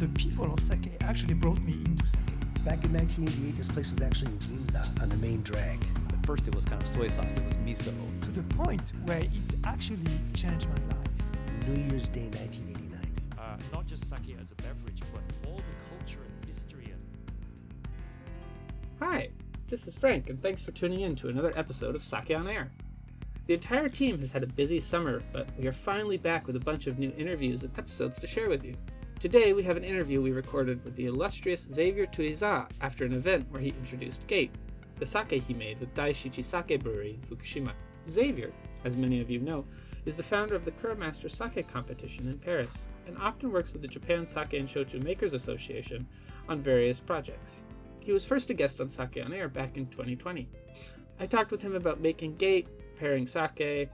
the people of sake actually brought me into sake. Back in 1988, this place was actually in Ginza on the main drag. At first it was kind of soy sauce, it was miso. To the point where it actually changed my life. New Year's Day 1989. Not just sake as a beverage, but all the culture and history. Hi, this is Frank, and thanks for tuning in to another episode of Sake on Air. The entire team has had a busy summer, but we are finally back with a bunch of new interviews and episodes to share with you. Today we have an interview we recorded with the illustrious Xavier Thuizat after an event where he introduced Gate, the sake he made with Daishichi Sake Brewery in Fukushima. Xavier, as many of you know, is the founder of the Kuramaster Sake competition in Paris, and often works with the Japan Sake and Shochu Makers Association on various projects. He was first a guest on Sake on Air back in 2020. I talked with him about making Gate, pairing sake,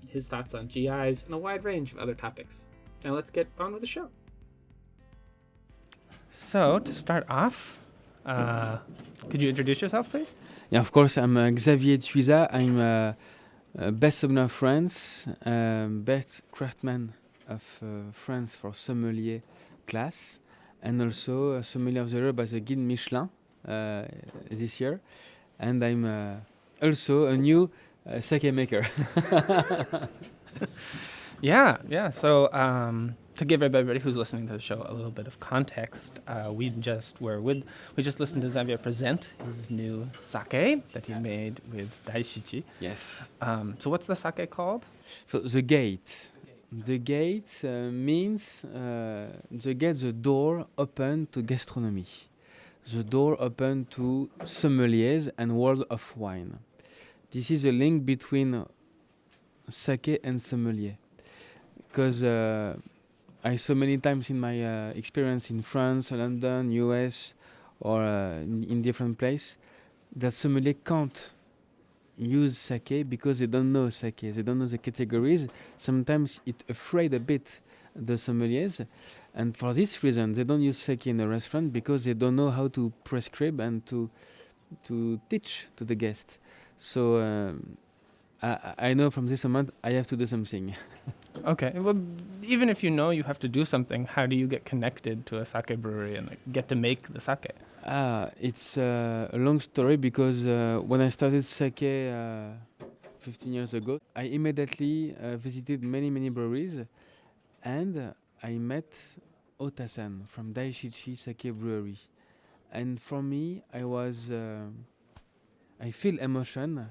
his thoughts on GIs, and a wide range of other topics. Now let's get on with the show. So, to start off, could you introduce yourself, please? Yeah, of course, I'm Xavier Thuizat. I'm best sommelier of France, best craftsman of France for sommelier class, and also a sommelier of the year by the Guide Michelin this year. And I'm also a new sake maker. Yeah. So, to give everybody who's listening to the show a little bit of context, we just listened to Xavier present his new sake that he made with Daishichi. Yes. So, what's the sake called? So the gate. The gate means the door open to gastronomy. The door open to sommeliers and world of wine. This is a link between sake and sommelier. Because I saw many times in my experience in France, London, US, or in different places, that sommelier can't use sake because they don't know sake. They don't know the categories. Sometimes it afraid a bit the sommeliers. And for this reason, they don't use sake in a restaurant because they don't know how to prescribe and to teach to the guest. So I know from this moment I have to do something. Okay. Well, even if you know you have to do something, how do you get connected to a sake brewery and get to make the sake? It's a long story because when I started sake 15 years ago, I immediately visited many breweries, and I met Otasan from Daishichi Sake Brewery. And for me, I feel emotion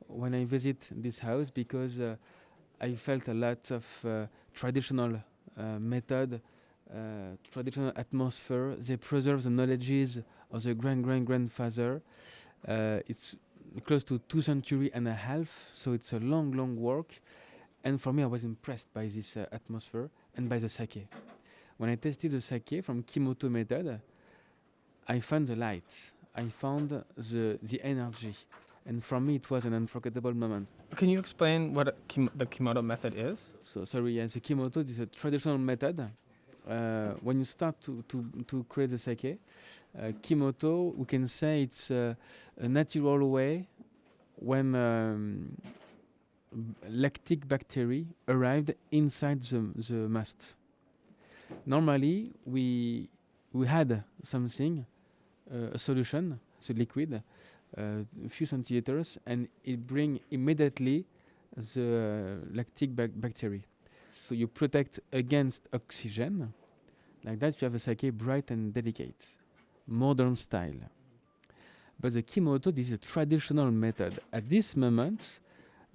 when I visit this house because I felt a lot of traditional method, traditional atmosphere. They preserve the knowledges of the grandfather. It's close to 2 centuries and a half, so it's a long work. And for me, I was impressed by this atmosphere and by the sake. When I tasted the sake from Kimoto method, I found the lights. I found the energy. And for me, it was an unforgettable moment. Can you explain what the Kimoto method is? So the Kimoto is a traditional method. When you start to create the sake, Kimoto, we can say it's a natural way when lactic bacteria arrived inside the must. Normally, we had something, a solution, so liquid, a few centiliters, and it bring immediately the lactic bacteria. So you protect against oxygen. Like that, you have a sake bright and delicate, modern style. But the Kimoto, this is a traditional method. At this moment,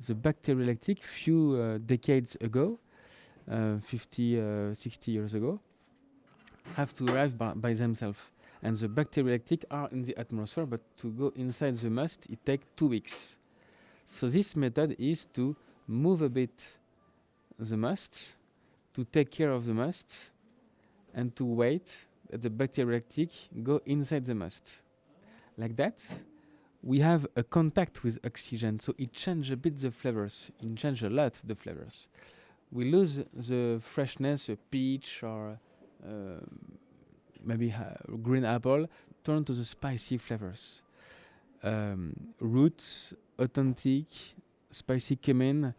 the bacterial lactic, few decades ago, 50, 60 years ago, have to arrive by themselves. And the bacterial lactic are in the atmosphere, but to go inside the must, it takes 2 weeks. So this method is to move a bit the must, to take care of the must, and to wait that the bacterial lactic go inside the must. Like that, we have a contact with oxygen, so it changes a bit the flavors. It changes a lot the flavors. We lose the freshness, a peach or maybe green apple, turn to the spicy flavors. Roots, authentic, spicy cumin,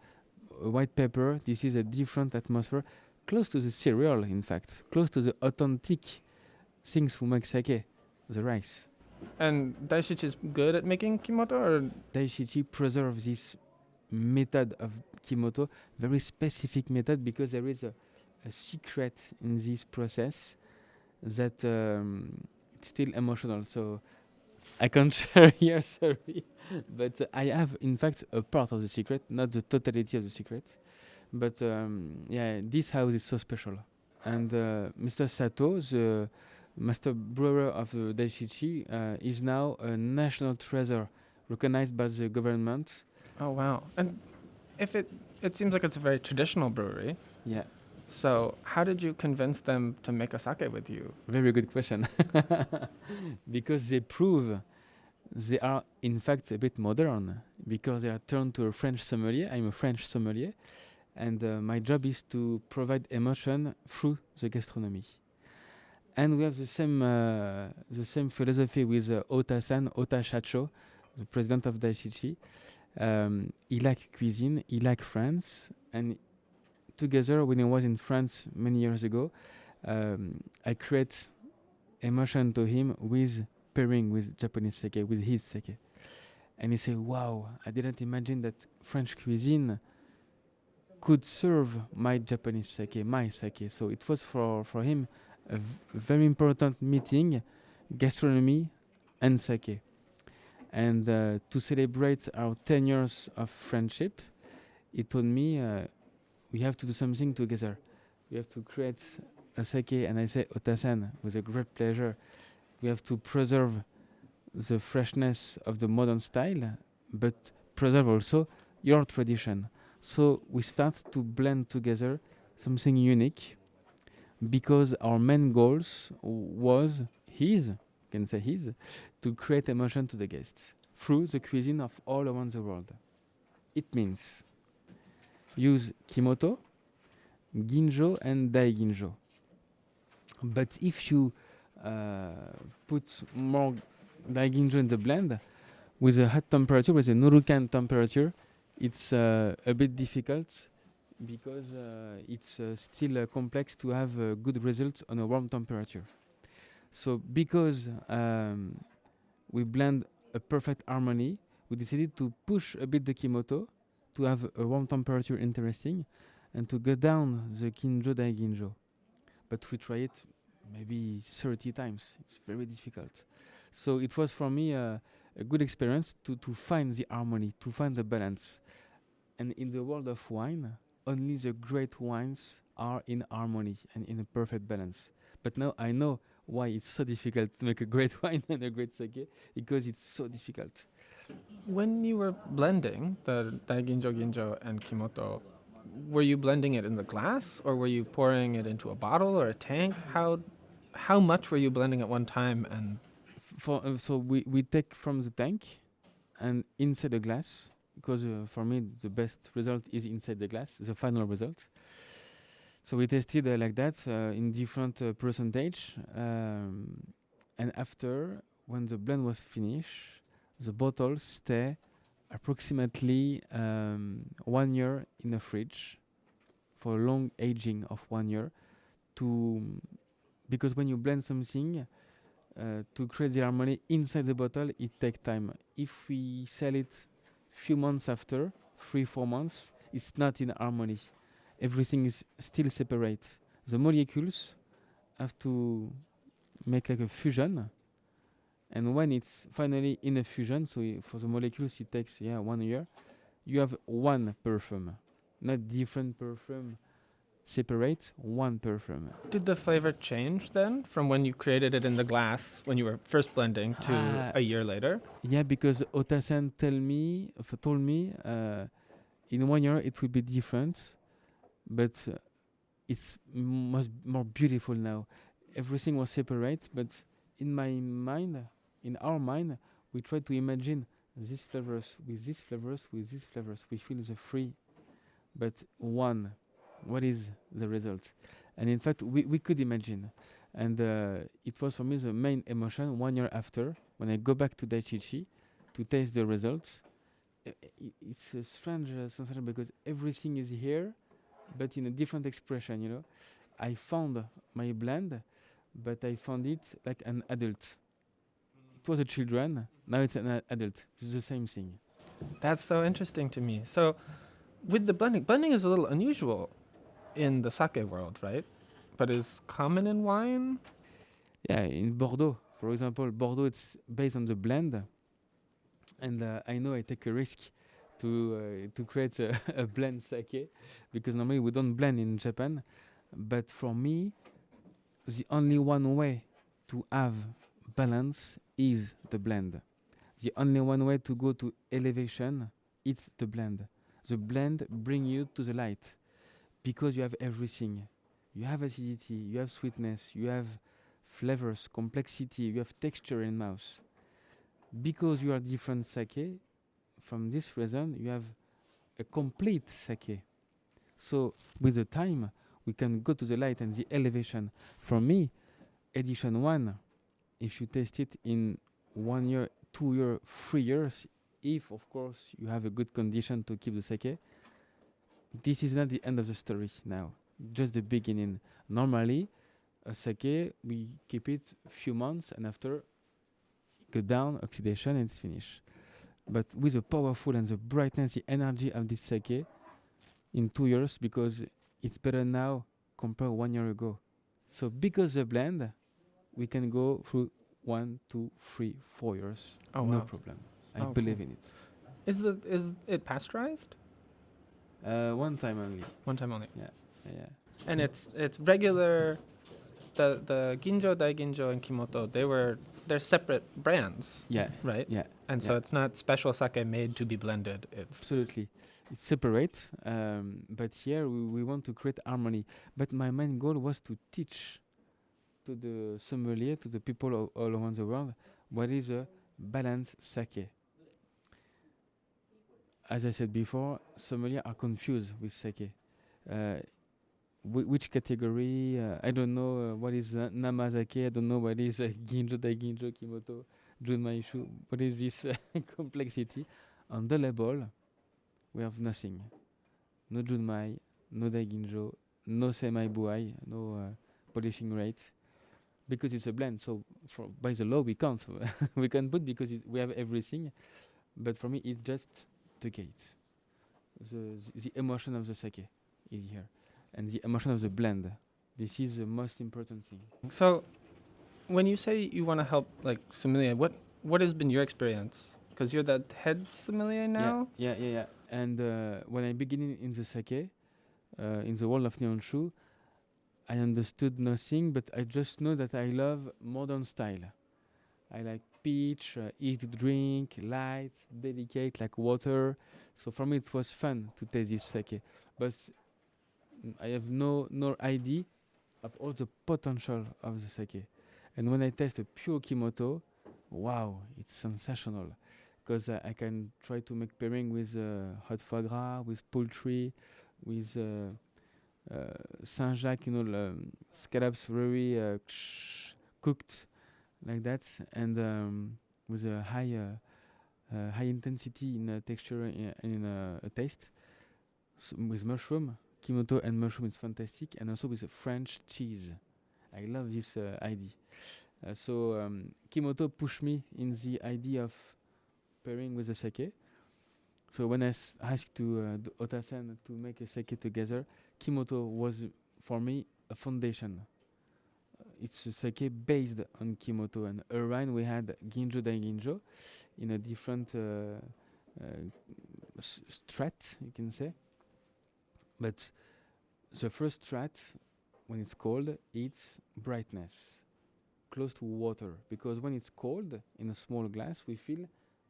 white pepper. This is a different atmosphere, close to the cereal, in fact, close to the authentic things who make sake, the rice. And Daishichi is good at making kimoto, or Daishichi preserves this method of kimoto, very specific method, because there is a secret in this process that it's still emotional. So I can't share here, sorry. But I have, in fact, a part of the secret, not the totality of the secret. But yeah, this house is so special. And Mr. Sato, the master brewer of the Daishichi, is now a national treasure, recognized by the government. oh wow! And if it seems like it's a very traditional brewery. Yeah, So how did you convince them to make a sake with you? very good question. Because they prove they are, in fact, a bit modern, because they are turned to a French sommelier. I'm a French sommelier, and my job is to provide emotion through the gastronomy. And we have the same philosophy with Ota-san, Ota Shacho, the president of Daishichi. He like cuisine, he like France, and together, when I was in France many years ago, I create emotion to him with pairing with Japanese sake, with his sake. And he said, wow, I didn't imagine that French cuisine could serve my Japanese sake, my sake. So it was for him a very important meeting, gastronomy and sake. And to celebrate our 10 years of friendship, he told me, we have to do something together. We have to create a sake. And I say, Ota-san, with a great pleasure, we have to preserve the freshness of the modern style, but preserve also your tradition. So we start to blend together something unique, because our main goals was to create emotion to the guests through the cuisine of all around the world. It means use kimoto, ginjo, and daiginjo. But if you put more daiginjo in the blend with a hot temperature, with a nurukan temperature, it's a bit difficult, because it's still complex to have good results on a warm temperature. So because we blend a perfect harmony, we decided to push a bit the kimoto to have a warm temperature interesting, and to go down the ginjo daiginjo. But we try it maybe 30 times. It's very difficult. So it was for me a good experience to find the harmony, to find the balance. And in the world of wine, only the great wines are in harmony and in a perfect balance. But now I know why it's so difficult to make a great wine and a great sake, because it's so difficult. When you were blending the daiginjo, ginjo, and kimoto, were you blending it in the glass, or were you pouring it into a bottle or a tank? How much were you blending at one time? And So we take from the tank and inside the glass, because for me the best result is inside the glass, the final result. So we tested like that in different percentage, and after, when the blend was finished, the bottle stay approximately 1 year in the fridge for a long aging of 1 year, because when you blend something to create the harmony inside the bottle, it takes time. If we sell it few months after, 3-4 months, it's not in harmony. Everything is still separate. The molecules have to make like a fusion, and when it's finally in a fusion, so for the molecules it takes 1 year, you have one perfume, not different perfume, separate, one perfume. did the flavor change then from when you created it in the glass when you were first blending to a year later? Yeah, because Ota-san told me in 1 year it will be different, but it's much more beautiful now. Everything was separate, but in my mind, in our mind, we try to imagine these flavors with these flavors with these flavors. We feel the three, but one. What is the result? And in fact, we could imagine. And it was for me the main emotion 1 year after, when I go back to Daiichi to taste the results. It's a strange sensation, because everything is here, but in a different expression, I found my blend but I found it like an adult. It was a children, now it's an adult. It's the same thing. That's so interesting to me. So, with the blending is a little unusual in the sake world, right? But is common in wine. Yeah, in Bordeaux, for example, Bordeaux it's based on the blend, and I know I take a risk to create a blend sake because normally we don't blend in Japan, but for me, the only one way to have balance is the blend. The only one way to go to elevation it's the blend. The blend bring you to the light because you have everything. You have acidity, you have sweetness, you have flavors, complexity, you have texture in mouth. Because you are different sake, from this reason you have a complete sake. So with the time we can go to the light and the elevation. For me, edition 1, if you taste it in 1 year, 2 year, 3 years, if of course you have a good condition to keep the sake, this is not the end of the story now, just the beginning. Normally a sake we keep it few months and after go down, oxidation, and it's finished. But with the powerful and the brightness, the energy of this sake in 2 years, because it's better now compared 1 year ago. So because the blend, we can go through 1, 2, 3, 4 years. Oh, no wow. problem. I Oh, believe cool. in it. Is it pasteurized? One time only. One time only. Yeah. And it's regular. The Ginjo, Daiginjo, and Kimoto, they're separate brands, Yeah. right? Yeah. And so it's not special sake made to be blended. It's Absolutely. It's separate, but here we want to create harmony. But my main goal was to teach to the sommelier, to the people all around the world, what is a balanced sake. As I said before, sommeliers are confused with sake. Which category? I don't know what is Namazake. I don't know what is Ginjo, Daiginjo, Kimoto, Junmaishu. What is this complexity? On the label, we have nothing. No Junmai, no Daiginjo, no Semai Buai, no polishing rates. Because it's a blend, so by the law we can't. We can put because we have everything. But for me, it's just the gate. The emotion of the sake is here. And the emotion of the blend. This is the most important thing. so. When you say you want to help like sommelier, what has been your experience? Because you're the head sommelier now. Yeah. And when I begin in the sake, in the world of Nihonshu, I understood nothing, but I just know that I love modern style. I like peach, easy to drink, light, delicate, like water. So for me, it was fun to taste this sake. But I have no idea of all the potential of the sake. And when I taste a pure Kimoto, wow, it's sensational. Because I can try to make pairing with hot foie gras, with poultry, with Saint-Jacques, scallops very cooked like that, and with a high intensity in texture and in a taste. With mushroom, Kimoto and mushroom is fantastic, and also with a French cheese. I love this idea. So Kimoto pushed me in the idea of pairing with the sake. So when I asked to Otasan to make a sake together, Kimoto was for me a foundation. It's a sake based on Kimoto, and around we had Ginjo Daiginjo in a different strat, you can say. But the first strat, when it's cold, it's brightness, close to water, because when it's cold in a small glass, we feel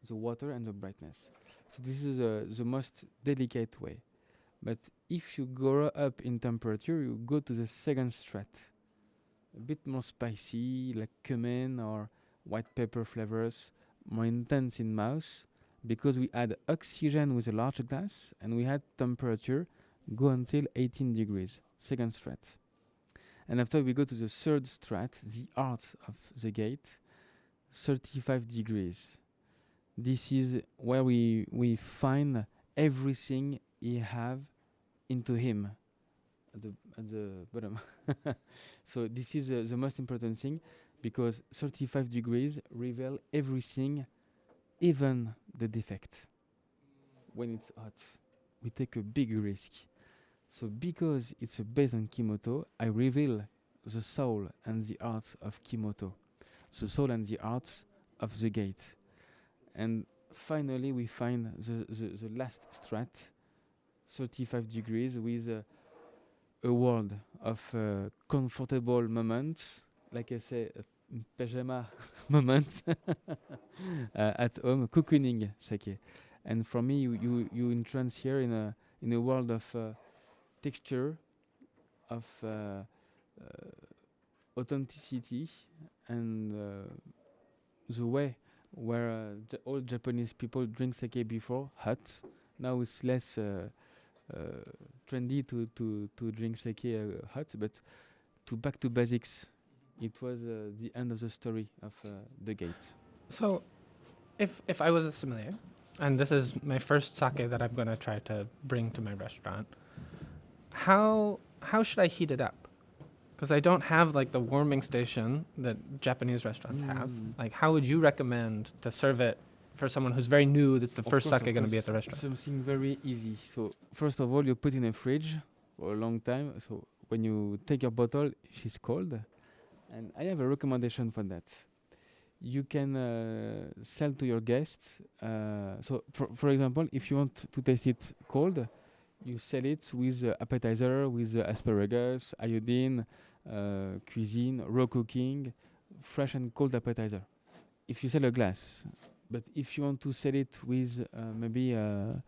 the water and the brightness. So this is the most delicate way. But if you go up in temperature, you go to the second strat, a bit more spicy, like cumin or white pepper flavors, more intense in mouth, because we add oxygen with a large glass, and we had temperature go until 18 degrees, second strat. And after we go to the third strat, the art of the gate, 35 degrees. This is where we find everything he have into him. at the bottom. So this is the most important thing, because 35 degrees reveal everything, even the defect. When it's hot, we take a big risk. So because it's based on Kimoto, I reveal the soul and the art of Kimoto, the soul and the art of the gate. And finally we find the last strat, 35 degrees, with a world of comfortable moments, like I say, pajama moments at home, cocooning sake. And for me, you entrance here in a world of texture, of authenticity, and the way where all Japanese people drink sake before hot. Now it's less trendy to drink sake hot, but to back to basics. It was the end of the story of the gate. So, if I was a sommelier, and this is my first sake that I'm going to try to bring to my restaurant, how should I heat it up? Because I don't have like the warming station that Japanese restaurants have. Like, how would you recommend to serve it for someone who's very new? That's the Of first course, sake of going to be at course, the restaurant. Something very easy. So first of all, you put in a fridge for a long time. So when you take your bottle, she's cold. And I have a recommendation for that. You can sell to your guests. So for example, if you want to taste it cold, you sell it with appetizer, with asparagus, iodine, cuisine, raw cooking, fresh and cold appetizer. If you sell a glass, but if you want to sell it with maybe a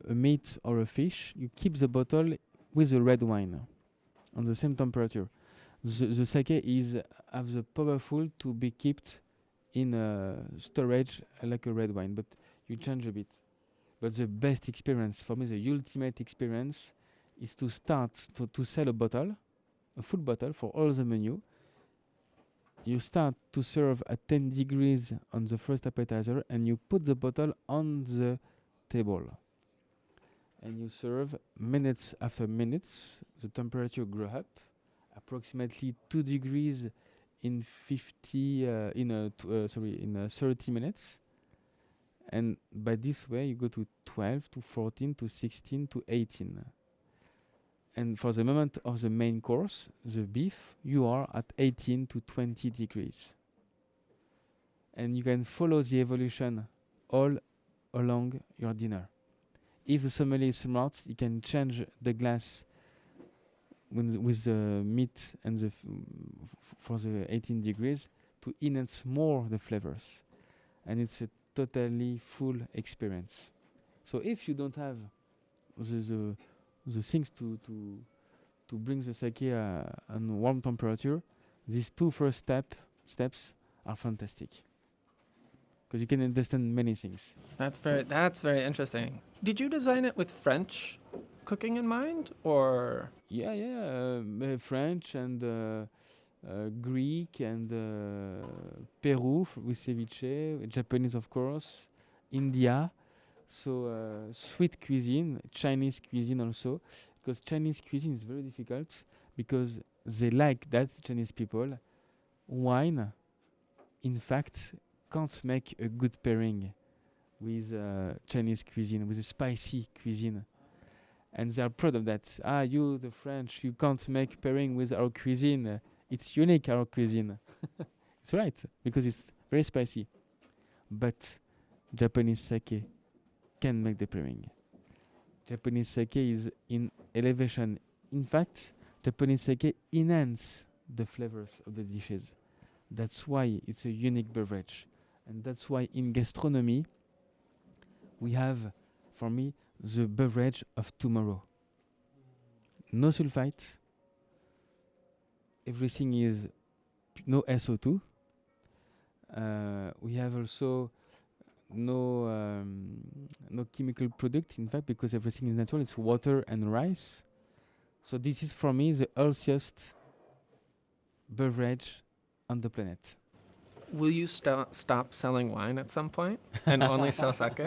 meat or a fish, you keep the bottle with a red wine on the same temperature. The sake is have the powerful to be kept in storage like a red wine, but you change a bit. But the best experience for me, the ultimate experience, is to start to sell a bottle, a full bottle for all the menu. You start to serve at 10 degrees on the first appetizer, and you put the bottle on the table. And you serve minutes after minutes. The temperature grow up, approximately 2 degrees in 30 minutes. And by this way, you go to 12 to 14 to 16 to 18. And for the moment of the main course, the beef, you are at 18 to 20 degrees. And you can follow the evolution all along your dinner. If the sommelier is smart, he can change the glass with the meat and for the 18 degrees to enhance more the flavors. And it's a totally full experience. So if you don't have the things to bring the sake on warm temperature, these two first steps are fantastic, because you can understand many things. That's very interesting. Did you design it with French cooking in mind, or? French and Greek and Peru with ceviche, Japanese of course, India. So sweet cuisine, Chinese cuisine also, because Chinese cuisine is very difficult because they like that, Chinese people. Wine, in fact, can't make a good pairing with Chinese cuisine, with a spicy cuisine. And they are proud of that. You, the French, you can't make pairing with our cuisine. It's unique, our cuisine. It's right, because it's very spicy. But Japanese sake can make the pairing. Japanese sake is in elevation. In fact, Japanese sake enhance the flavors of the dishes. That's why it's a unique beverage. And that's why in gastronomy, we have, for me, the beverage of tomorrow. No sulfite. Everything is no SO2. We have also no chemical product, in fact, because everything is natural. It's water and rice. So this is for me the healthiest beverage on the planet. Will you stop selling wine at some point and only sell sake?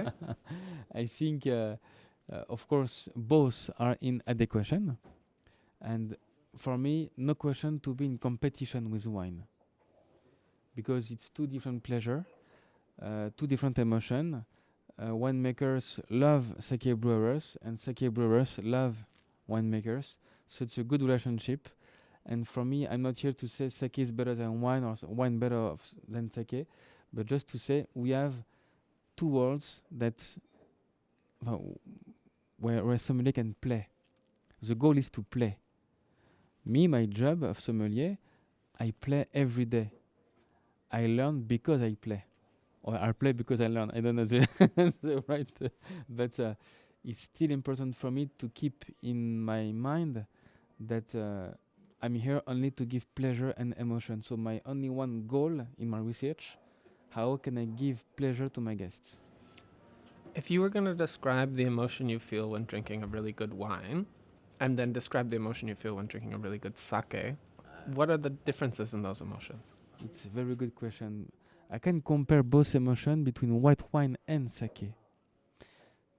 I think, of course, both are in adequation. And for me, no question to be in competition with wine, because it's two different pleasure, two different emotion. Winemakers love sake brewers, and sake brewers love winemakers. So it's a good relationship. And for me, I'm not here to say sake is better than wine or wine better than sake, but just to say we have two worlds that where sommelier can play. The goal is to play. Me, my job of sommelier, I play every day. I learn because I play, or I play because I learn. I don't know the, the right, but it's still important for me to keep in my mind that I'm here only to give pleasure and emotion. So my only one goal in my research, how can I give pleasure to my guests? If you were going to describe the emotion you feel when drinking a really good wine, and then describe the emotion you feel when drinking a really good sake, what are the differences in those emotions? It's a very good question. I can compare both emotion between white wine and sake,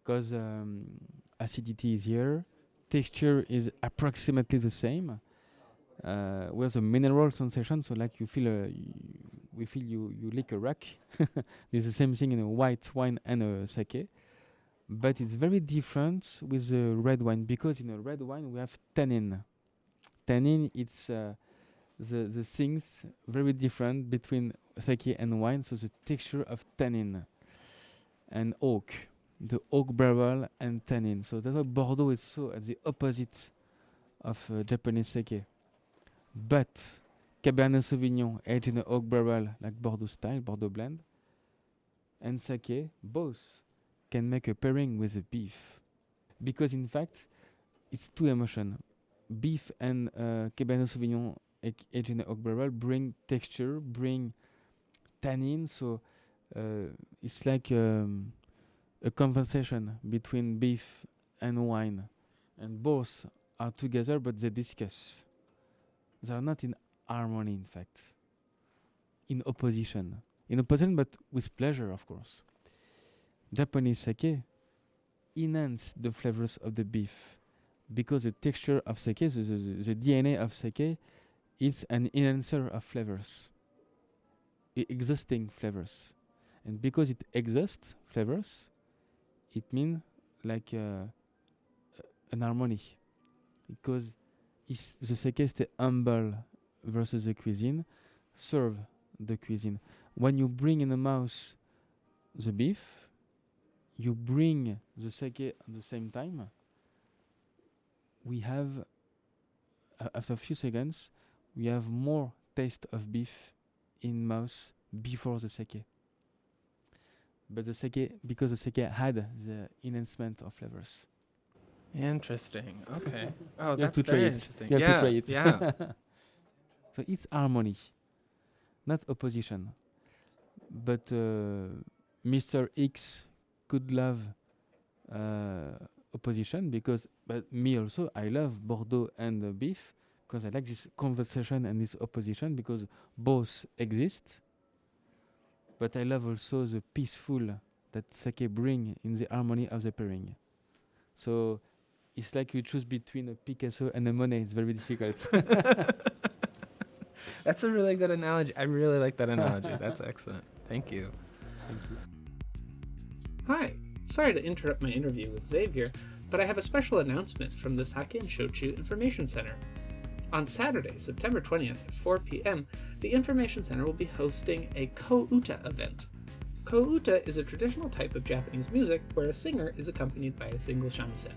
because acidity is here, texture is approximately the same. We have a mineral sensation, so like you feel, we feel you lick a rock. There's the same thing in a white wine and a sake, but it's very different with the red wine, because in a red wine we have tannin. Tannin, it's the things very different between sake and wine. So the texture of tannin and oak, the oak barrel and tannin. So that's why Bordeaux is so at the opposite of Japanese sake. But Cabernet Sauvignon aged in an oak barrel like Bordeaux style, Bordeaux blend, and sake, both can make a pairing with a beef. Because in fact, it's two emotions. Beef and Cabernet Sauvignon aged in an oak barrel bring texture, bring tannin, so it's like a conversation between beef and wine. And both are together, but they discuss. They are not in harmony, in fact. In opposition. In opposition, but with pleasure, of course. Japanese sake enhance the flavors of the beef, because the texture of sake, the DNA of sake, is an enhancer of flavors, existing flavors. And because it exists flavors, it means like an harmony. Because the sake is the humble versus the cuisine, serve the cuisine. When you bring in the mouth the beef, you bring the sake at the same time. We have, after a few seconds, we have more taste of beef in mouth before the sake. But the sake, because the sake had the enhancement of flavors. Interesting. Okay. Oh, You have that's to try very it. interesting. You have yeah, to try it. Yeah. So it's harmony, not opposition. But Mr. X could love opposition, because, but me also, I love Bordeaux and beef, because I like this conversation and this opposition, because both exist. But I love also the peaceful that sake bring in the harmony of the pairing. So it's like you choose between a Picasso and a Monet. It's very difficult. That's a really good analogy. I really like that analogy. That's excellent. Thank you. Thank you. Hi, sorry to interrupt my interview with Xavier, but I have a special announcement from the Sake and Shochu Information Center. On Saturday, September 20th at 4 p.m., the Information Center will be hosting a ko-uta event. Ko-uta is a traditional type of Japanese music where a singer is accompanied by a single shamisen.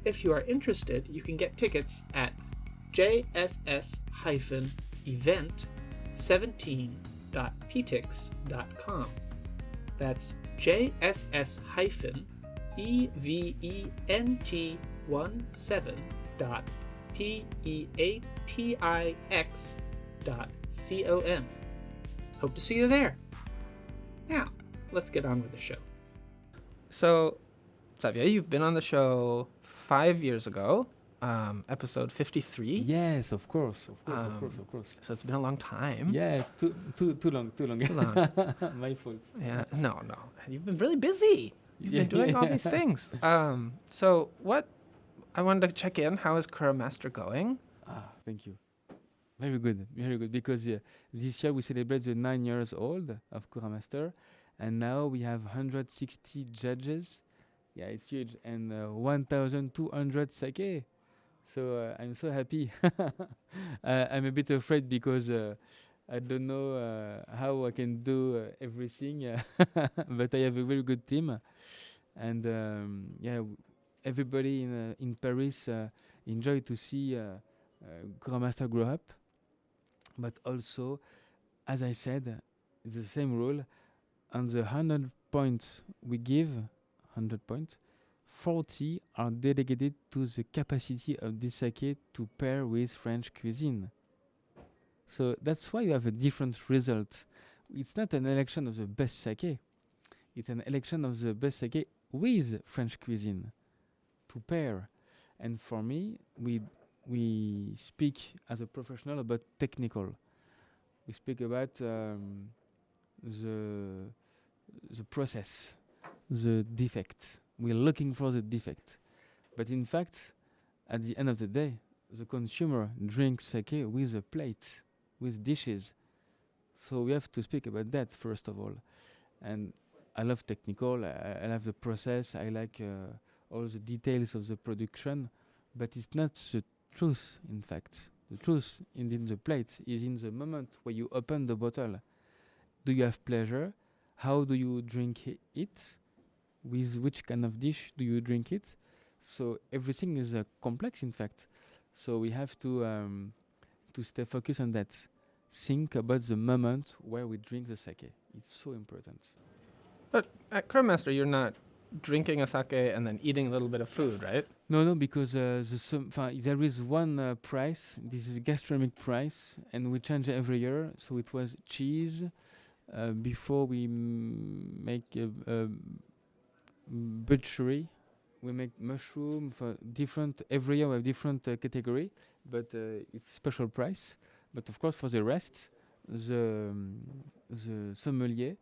If you are interested, you can get tickets at jss-event17.ptix.com. That's jss-event17.peatix.com. Hope to see you there. Now, let's get on with the show. So, Xavier, you've been on the show 5 years ago, episode 53. Yes, of course. So it's been a long time. Yeah, too long. Too long. My fault. Yeah. No. You've been really busy. You've been doing all these things. So I wanted to check in. How is Kura Master going? Thank you. Very good, very good. Because this year we celebrate the 9 years old of Kura Master, and now we have 160 judges. Yeah, it's huge, and 1,200 sake. So I'm so happy. I'm a bit afraid because I don't know how I can do everything, but I have a very good team, and everybody in Paris enjoy to see Kura Master grow up. But also, as I said, it's the same rule. On the 100 points we give, 100 points, 40 are dedicated to the capacity of this sake to pair with French cuisine. So that's why you have a different result. It's not an election of the best sake. It's an election of the best sake with French cuisine to pair. And for me, we speak as a professional about technical. We speak about the process, the defect. We're looking for the defect. But in fact, at the end of the day, the consumer drinks sake with a plate, with dishes. So we have to speak about that first of all. And I love technical, I love the process, I like all the details of the production, but it's not the truth, in fact. The truth in the plate is in the moment where you open the bottle. Do you have pleasure? How do you drink it? With which kind of dish do you drink it? So everything is complex, in fact. So we have to stay focused on that. Think about the moment where we drink the sake. It's so important. But at Kura Master, you're not drinking a sake and then eating a little bit of food, right? No, because there is one price. This is gastronomic price, and we change it every year. So it was cheese. Before we make butchery, we make mushroom for different. Every year we have different category, but it's special price. But of course, for the rest, the sommelier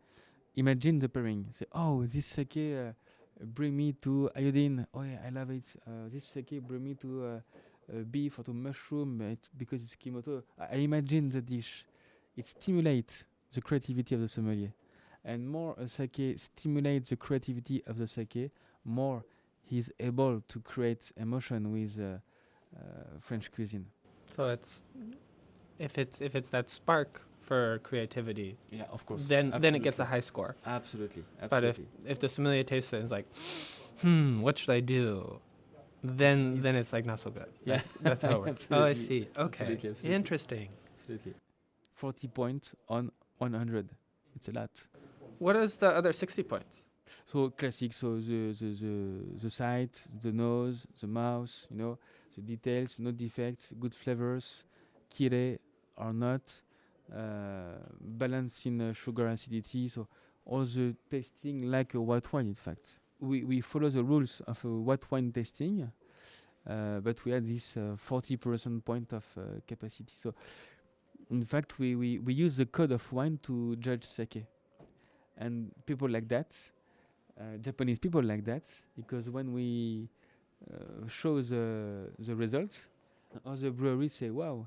imagine the pairing. Say, oh, this sake bring me to iodine. Oh yeah, I love it. This sake bring me to beef or to mushroom because it's Kimoto. I imagine the dish. It stimulates the creativity of the sommelier. And more a sake stimulates the creativity of the sake, more he's able to create emotion with French cuisine. So it's if it's that spark for creativity, Yeah, of course. then it gets a high score. Absolutely. But if the sommelier tastes it and is like, what should I do? Then it's like not so good. Yeah. That's how it works. Oh, I Absolutely. see. Okay. Absolutely. Interesting. Absolutely. 40 points on 100. It's a lot. What is the other 60 points? So classic. So the sight, the nose, the mouth. The details, no defects, good flavors, kire or not, balance in sugar acidity. So all the tasting like a white wine. In fact, we follow the rules of a white wine tasting, but we had this 40% point of capacity. So in fact, we use the code of wine to judge sake, and people like that, Japanese people like that, because when we show the results, other breweries say, "Wow,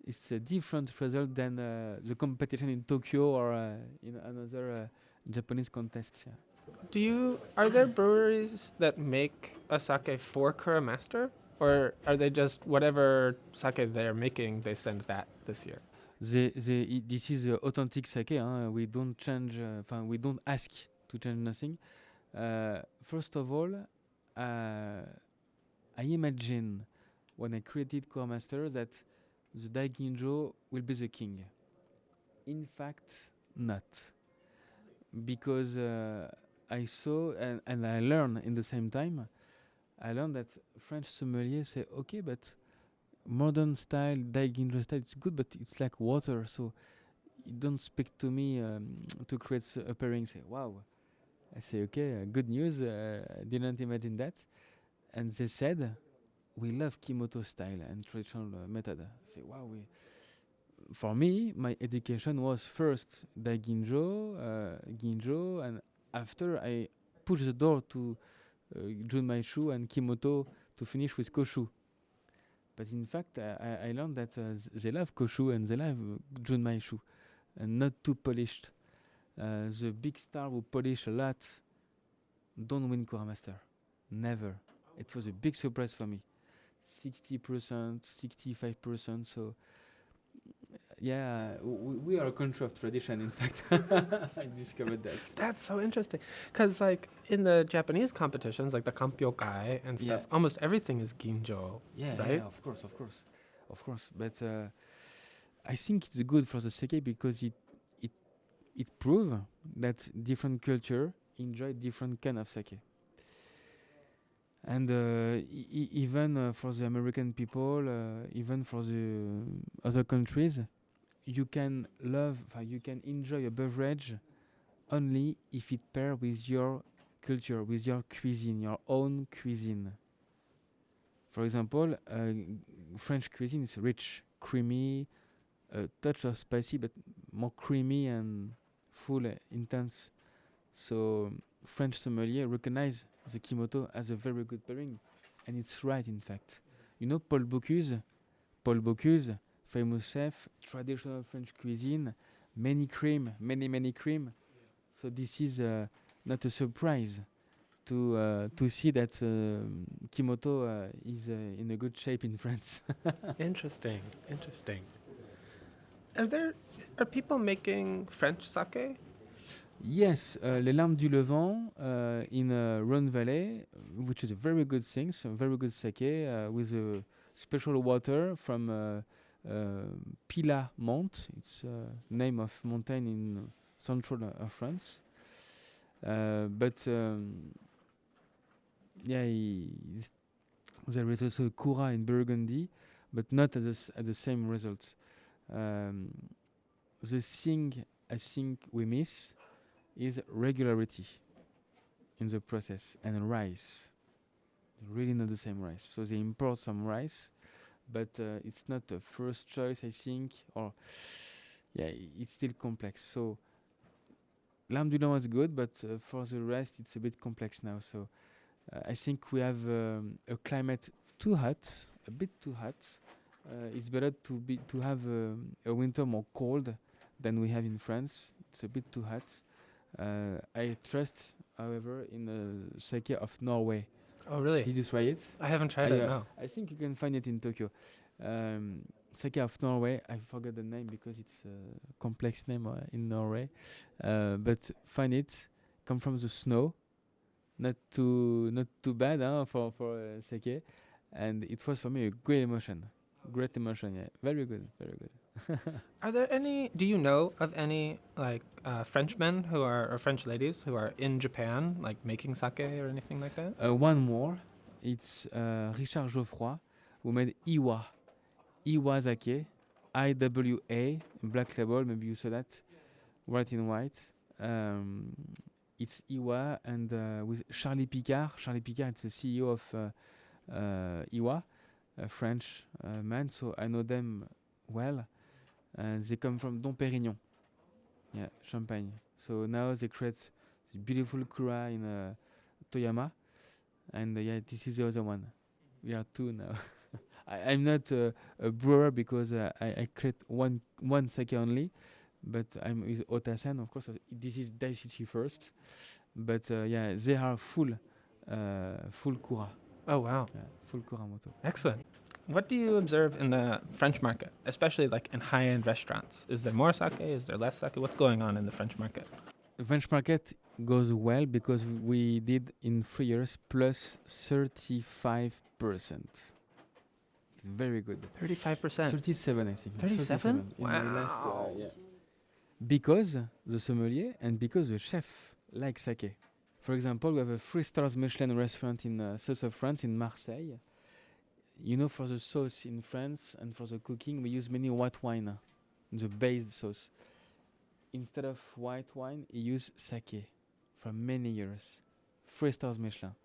it's a different result than the competition in Tokyo or in another Japanese contests." Yeah. Are there breweries that make a sake for Kura Master, or are they just whatever sake they're making, they send that this year? This is authentic sake. We don't change. We don't ask to change nothing. First of all, I imagine when I created Kura Master that the Daiginjo will be the king. In fact, not, because I saw and I learned in the same time. I learned that French sommeliers say, okay, but modern style, Daiginjo style, it's good, but it's like water, so you don't speak to me to create a pairing. Say, wow. I say, okay, good news. I didn't imagine that. And they said, we love Kimoto style and traditional method. I say, wow. For me, my education was first Daiginjo, Ginjo, and after I pushed the door to Junmaishu and Kimoto to finish with koshu. But in fact, I learned that they love koshu and they love junmai shu, and not too polished. The big star who polish a lot don't win Kura Master. Never. It was a big surprise for me. 60%, 65%. So, yeah, we are a country of tradition, in fact. I discovered that. That's so interesting. Because, like, in the Japanese competitions, like the Kampyokai and stuff, Yeah. almost everything is ginjo, right? Yeah, of course. But I think it's good for the sake because it proves that different culture enjoy different kind of sake. And even for the American people, even for the other countries, you can enjoy a beverage only if it pairs with your culture, with your cuisine, your own cuisine. For example, French cuisine is rich, creamy, a touch of spicy, but more creamy and full, intense. So French sommelier recognize the Kimoto as a very good pairing, and it's right, in fact. You know Paul Bocuse, famous chef, traditional French cuisine, many cream. So this is not a surprise to see that Kimoto is in a good shape in France. Interesting. Are people making French sake? Yes, Les Larmes du Levant in Rhone Valley, which is a very good thing, so very good sake with a special water from Pila Mont. It's name of mountain in central of France. There is also Kura in Burgundy, but not at the same result. The thing I think we miss is regularity in the process and rice. Really not the same rice. So they import some rice, but it's not a first choice, I think, or it's still complex. So Larmes du Levant is good, but for the rest, it's a bit complex now. So I think we have a climate too hot, a bit too hot. It's better to have a winter more cold than we have in France. It's a bit too hot. I trust, however, in the sake of Norway. Oh, really? Did you try it? I haven't tried it, no. I think you can find it in Tokyo. Sake of Norway. I forgot the name because it's a complex name in Norway. But find it. Come from the snow. Not too bad for sake. And it was for me a great emotion. Yeah. Very good. Are there any? Do you know of any like Frenchmen or French ladies who are in Japan, like making sake or anything like that? One more. It's Richard Geoffroy who made Iwa Sake, IWA, black label. Maybe you saw that, white in white. It's Iwa and with Charlie Picard. Charlie Picard is the CEO of Iwa, a French man. So I know them well. They come from Dom Pérignon, Champagne. So now they create this beautiful Kura in Toyama, and this is the other one. We are two now. I'm not a brewer because I create one sake only, but I'm with Otasan, of course. This is Daishichi first, but they are full Kura. Oh, wow. Yeah, full Kuramoto. Excellent. What do you observe in the French market, especially like in high-end restaurants? Is there more sake? Is there less sake? What's going on in the French market? The French market goes well because we did in 3 years plus 35%. It's very good. 35%. 37, I think. 37? In the last, Wow. Because the sommelier and because the chef like sake. For example, we have a 3 stars Michelin restaurant in south of France, in Marseille. You know, for the sauce in France and for the cooking, we use many white wine, the base sauce. Instead of white wine, he used sake for many years. 3 stars Michelin.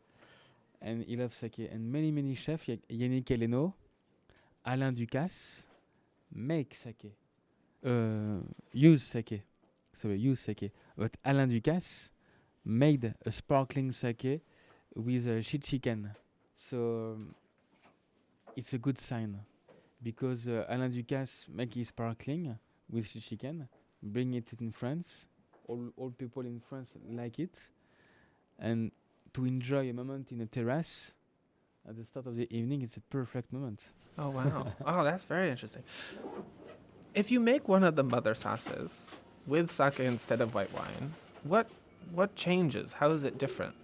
And he loves sake. And many chefs, Yannick Heleno, Alain Ducasse, make sake. Use sake. But Alain Ducasse made a sparkling sake with chicken. So it's a good sign because Alain Ducasse make it sparkling with chicken, bring it in France. All people in France like it, and to enjoy a moment in a terrace at the start of the evening, it's a perfect moment. Oh wow! Oh, that's very interesting. If you make one of the mother sauces with sake instead of white wine, what changes? How is it different?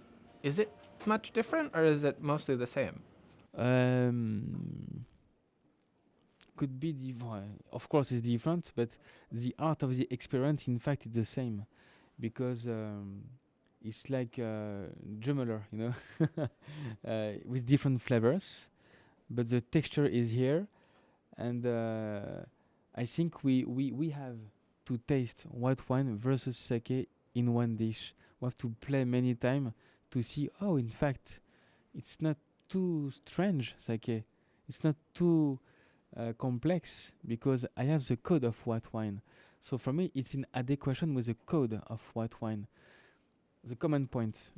Is it much different, or is it mostly the same? Could be different. Of course, it's different, but the art of the experience, in fact, is the same, because it's like jumeler, with different flavors, but the texture is here, and I think we have to taste white wine versus sake in one dish. We have to play many times to see. Oh, in fact, it's not too strange sake. It's not too complex because I have the code of white wine. So for me, it's in adequation with the code of white wine. The common point.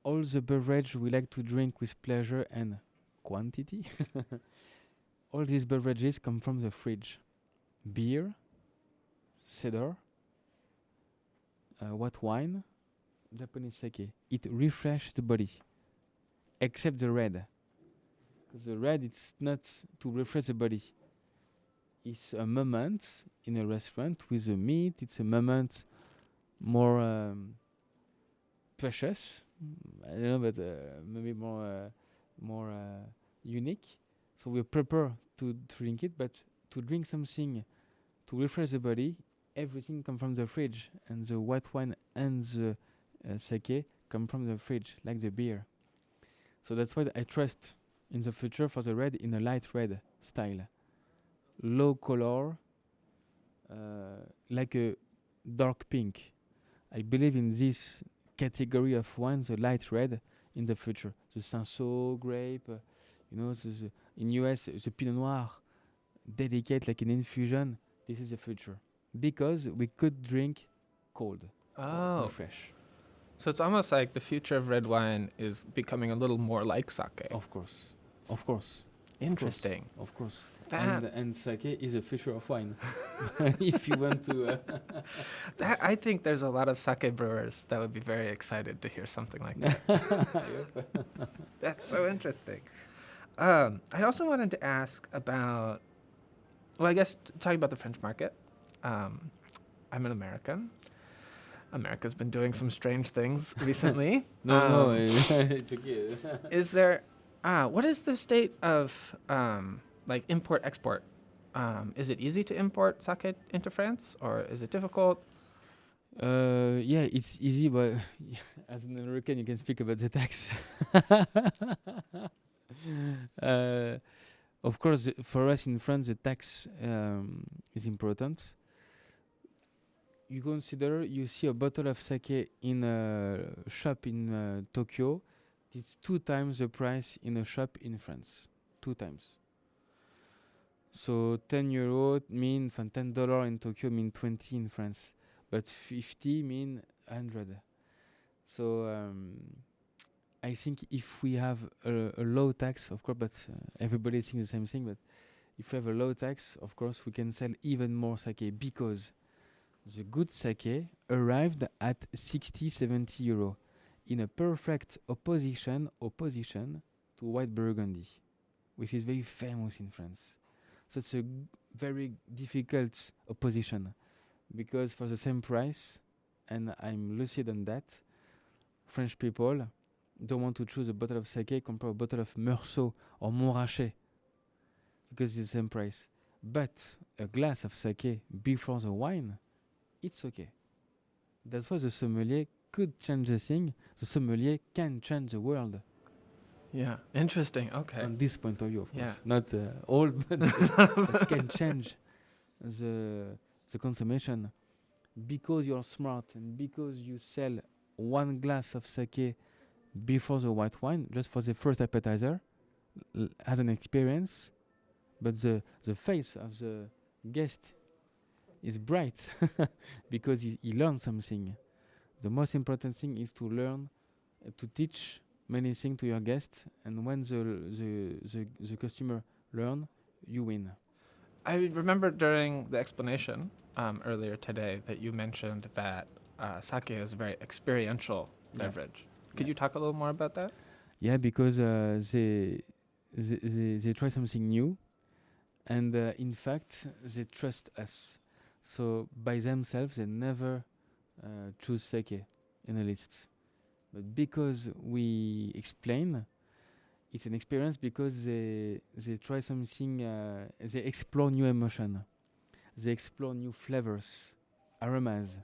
All the beverage we like to drink with pleasure and quantity. All these beverages come from the fridge. Beer, cider, white wine, Japanese sake. It refreshes the body, except the red. Because the red, it's not to refresh the body. It's a moment in a restaurant with the meat. It's a moment more precious. I don't know, but maybe more unique. So we prepare to drink it, but to drink something to refresh the body, everything comes from the fridge, and the white wine and the sake come from the fridge, like the beer. So that's why I trust in the future for the red in a light red style, low color, like a dark pink. I believe in this category of wine, the light red, in the future. The Cinsault grape, in US, the Pinot Noir, delicate like an infusion. This is the future because we could drink cold, Oh, fresh. so it's almost like the future of red wine is becoming a little more like sake. Of course. Interesting. Of course. That, And sake is the future of wine. If you want to. that I think there's a lot of sake brewers that would be very excited to hear something like that. That's so interesting. I also wanted to ask about, well, I guess talking about the French market. I'm an American. America's been doing some strange things recently. No, it's okay. Is there, what is the state of like import export? Is it easy to import sake into France, or is it difficult? Yeah, it's easy, but as an American, you can speak about the tax. Of course, for us in France, the tax is important. You see a bottle of sake in a shop in Tokyo, it's 2 times the price in a shop in France. 2 times. So €10 mean $10 in Tokyo mean 20 in France, but 50 mean 100. So I think if we have a low tax, of course, but everybody thinks the same thing, but if we have a low tax, of course, we can sell even more sake because the good sake arrived at 60-70 euro in a perfect opposition to white Burgundy, which is very famous in France. So it's a very difficult opposition because for the same price, and I'm lucid on that, French people don't want to choose a bottle of sake compared to a bottle of Meursault or Montrachet because it's the same price. But a glass of sake before the wine, it's okay. That's why the sommelier could change the thing. The sommelier can change the world. Yeah, interesting. Okay. From this point of view, of course. Yeah. Not all, but can change the consumption. Because you're smart and because you sell 1 glass of sake before the white wine, just for the first appetizer, as an experience, but the face of the guest is bright because he learned something. The most important thing is to learn, to teach many things to your guests, and when the customer learn, you win. I remember during the explanation earlier today that you mentioned that sake is a very experiential beverage. Could Yeah. you talk a little more about that? Yeah, because they try something new, and in fact they trust us. So by themselves they never choose sake in a list. But because we explain, it's an experience because they try something. They explore new emotion. They explore new flavors, aromas.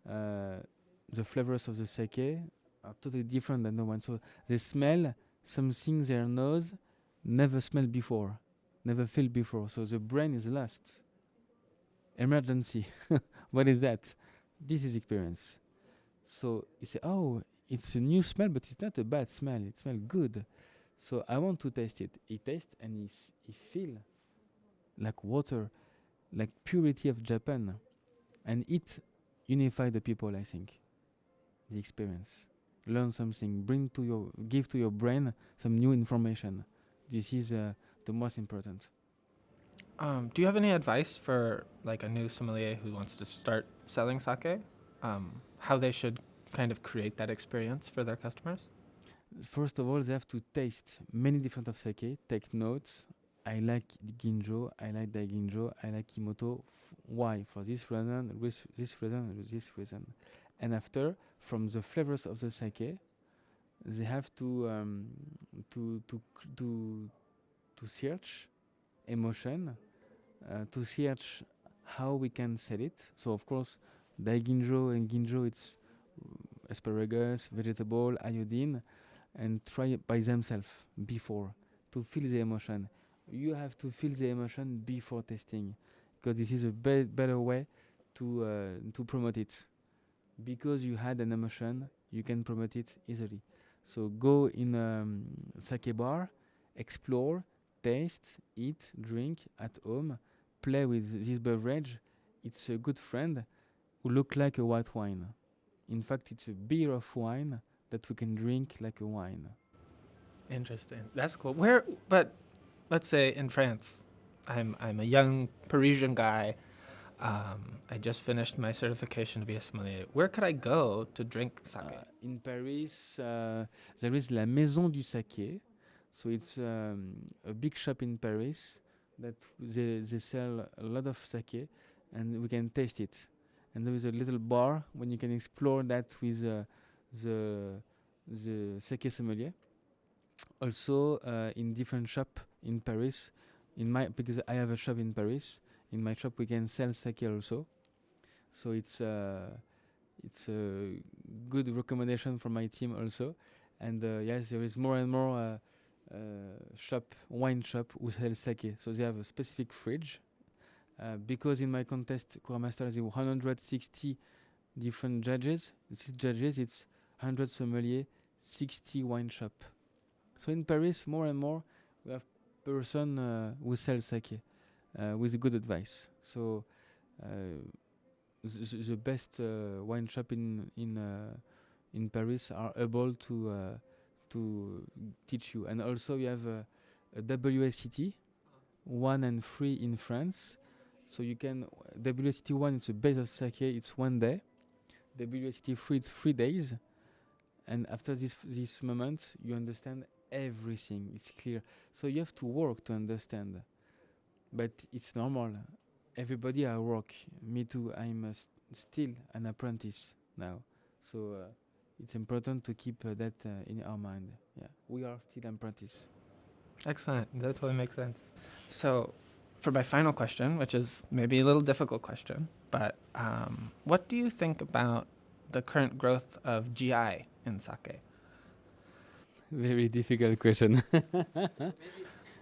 The flavors of the sake are totally different than the one. So they smell something their nose never smelled before, never felt before. So the brain is lost. Emergency. What is that? This is experience. So you say, oh, it's a new smell, but it's not a bad smell. It smells good. So I want to taste it. He tastes and he feel like water, like purity of Japan, and it unify the people. I think the experience, learn something, give to your brain some new information. This is the most important. Do you have any advice for like a new sommelier who wants to start selling sake? How they should kind of create that experience for their customers? First of all, they have to taste many different of sake. Take notes. I like ginjo. I like daiginjo. I like kimoto. Why? For this reason, this reason, this reason. And after, from the flavors of the sake, they have to search emotion, to search how we can sell it. So of course, daiginjo and ginjo, it's asparagus, vegetable, iodine, and try it by themselves before to feel the emotion. You have to feel the emotion before tasting, because this is a better way to promote it. Because you had an emotion, you can promote it easily. So go in a sake bar, explore, taste, eat, drink at home, play with this beverage. It's a good friend who look like a white wine. In fact, it's a beer of wine that we can drink like a wine. Interesting. That's cool. Where, but let's say in France, I'm a young Parisian guy. I just finished my certification to be a sommelier. Where could I go to drink sake? In Paris, there is La Maison du Sake. So it's a big shop in Paris that they sell a lot of sake, and we can taste it. And there is a little bar when you can explore that with the sake sommelier. Also, in different shop in Paris, because I have a shop in Paris, in my shop we can sell sake also. So it's a good recommendation from my team also. And yes, there is more and more wine shop who sell sake. So they have a specific fridge. Because in my contest, Core Master, there were 160 different judges. These judges, it's 100 sommelier, 60 wine shop. So in Paris, more and more, we have person who sell sake with good advice. So the best wine shop in Paris are able to teach you. And also you have a WSCT 1 and 3 in France. So you can WSCT 1 it's a base of sake, it's 1 day. WSCT 3 it's 3 days. And after this moment you understand everything. It's clear. So you have to work to understand. But it's normal. Everybody at work. Me too. I'm still an apprentice now. So it's important to keep that in our mind. Yeah, we are still apprentice. Excellent. That totally makes sense. So, for my final question, which is maybe a little difficult question, but what do you think about the current growth of GI in sake? Very difficult question.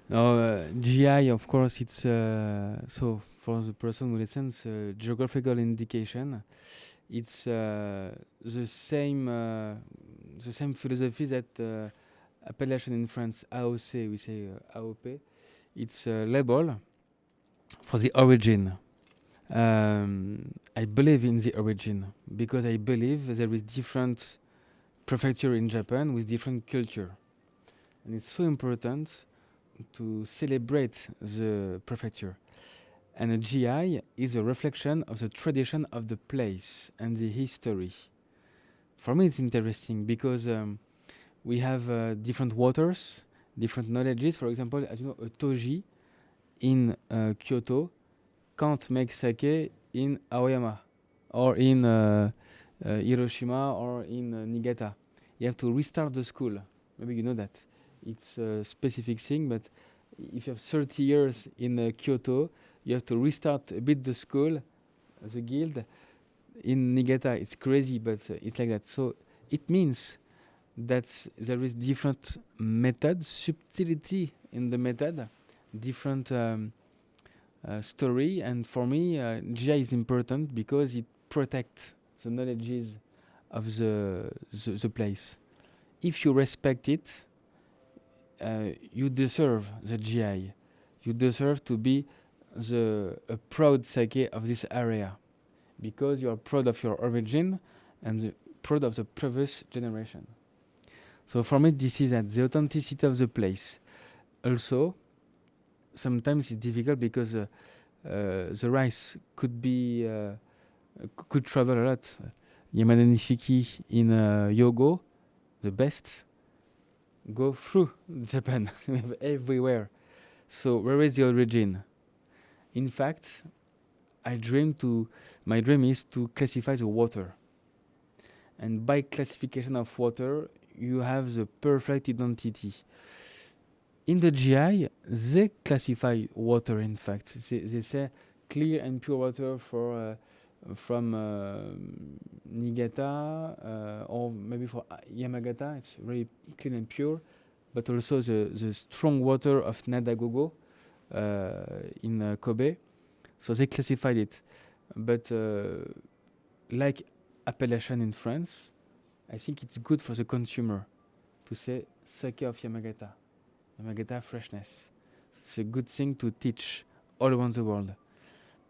No, GI, of course, it's so for the person who listens, geographical indication. It's the same philosophy that appellation in France, AOC, we say AOP. It's a label for the origin. I believe in the origin because I believe there is different prefecture in Japan with different culture. And it's so important to celebrate the prefecture. And a GI is a reflection of the tradition of the place and the history. For me, it's interesting because we have different waters, different knowledges. For example, as you know, a toji in Kyoto can't make sake in Aoyama or in Hiroshima or in Niigata. You have to restart the school. Maybe you know that. It's a specific thing, but if you have 30 years in Kyoto, you have to restart a bit the school, the guild. In Niigata, it's crazy, but it's like that. So it means that there is different methods, subtlety in the method, different story. And for me, GI is important because it protects the knowledges of the place. If you respect it, you deserve the GI. You deserve to be a proud sake of this area because you are proud of your origin and proud of the previous generation. So for me, this is at the authenticity of the place. Also, sometimes it's difficult because the rice could be could travel a lot. Yamada Nishiki in Yogo, the best, go through Japan. We have everywhere. So where is the origin? In fact, my dream is to classify the water. And by classification of water, you have the perfect identity. In the GI, they classify water, in fact. They say clear and pure water from Niigata or maybe for Yamagata. It's very clean and pure. But also the strong water of Nadagogo in Kobe. So they classified it. But like appellation in France, I think it's good for the consumer to say sake of Yamagata. Yamagata freshness. It's a good thing to teach all around the world.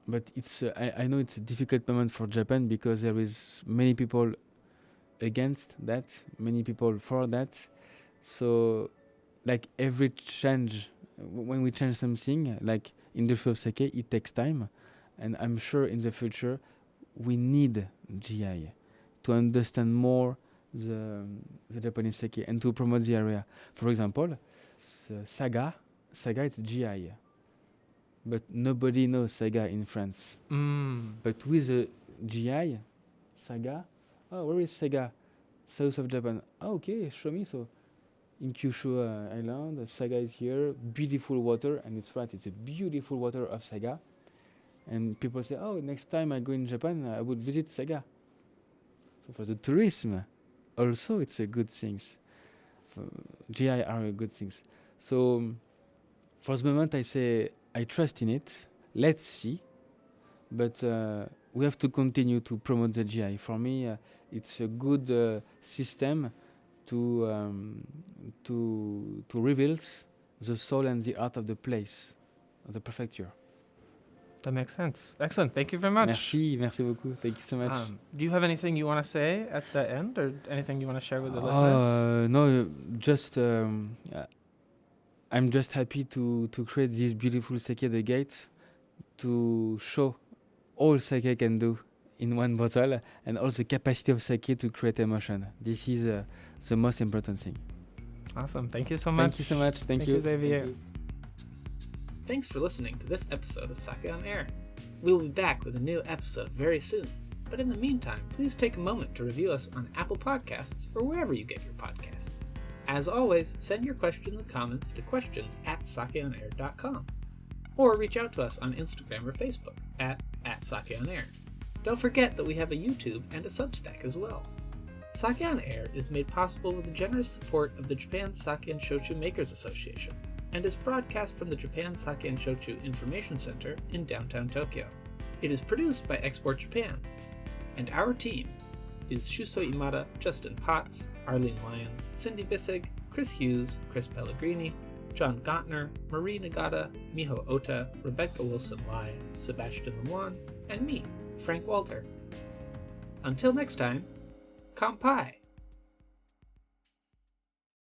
But it's I know it's a difficult moment for Japan because there is many people against that, many people for that. So like every change, when we change something, like industry of sake, it takes time. And I'm sure in the future, we need GI to understand more the Japanese sake and to promote the area. For example, Saga is GI. But nobody knows Saga in France. But with the GI, Saga, where is Saga? South of Japan. Okay, show me. So in Kyushu Island, Saga is here, beautiful water, and it's right, it's a beautiful water of Saga. And people say, next time I go in Japan, I would visit Saga. So for the tourism, also it's a good thing. GI are good things. So for the moment, I say, I trust in it. Let's see. But we have to continue to promote the GI. For me, it's a good system to reveal the soul and the art of the place, of the prefecture. That makes sense. Excellent. Thank you very much. Merci beaucoup. Thank you so much. Do you have anything you want to say at the end, or anything you want to share with the listeners? No, just I'm just happy to create this beautiful sake at the gate to show all sake can do in one bottle and all the capacity of sake to create emotion. This is the most important thing. Awesome. Thank you so much. Thank you so much. Thank you, Xavier. Thank you. Thanks for listening to this episode of Sake on Air. We'll be back with a new episode very soon. But in the meantime, please take a moment to review us on Apple Podcasts or wherever you get your podcasts. As always, send your questions and comments to questions@sakeonair.com or reach out to us on Instagram or Facebook at @sakeonair. Don't forget that we have a YouTube and a Substack as well. Sake on Air is made possible with the generous support of the Japan Sake and Shochu Makers Association and is broadcast from the Japan Sake and Shochu Information Center in downtown Tokyo. It is produced by Export Japan, and our team is Shuso Imada, Justin Potts, Arlene Lyons, Cindy Bissig, Chris Hughes, Chris Pellegrini, John Gottner, Marie Nagata, Miho Ota, Rebecca Wilson-Lai, Sebastian Lemoine, and me, Frank Walter. Until next time, kampai!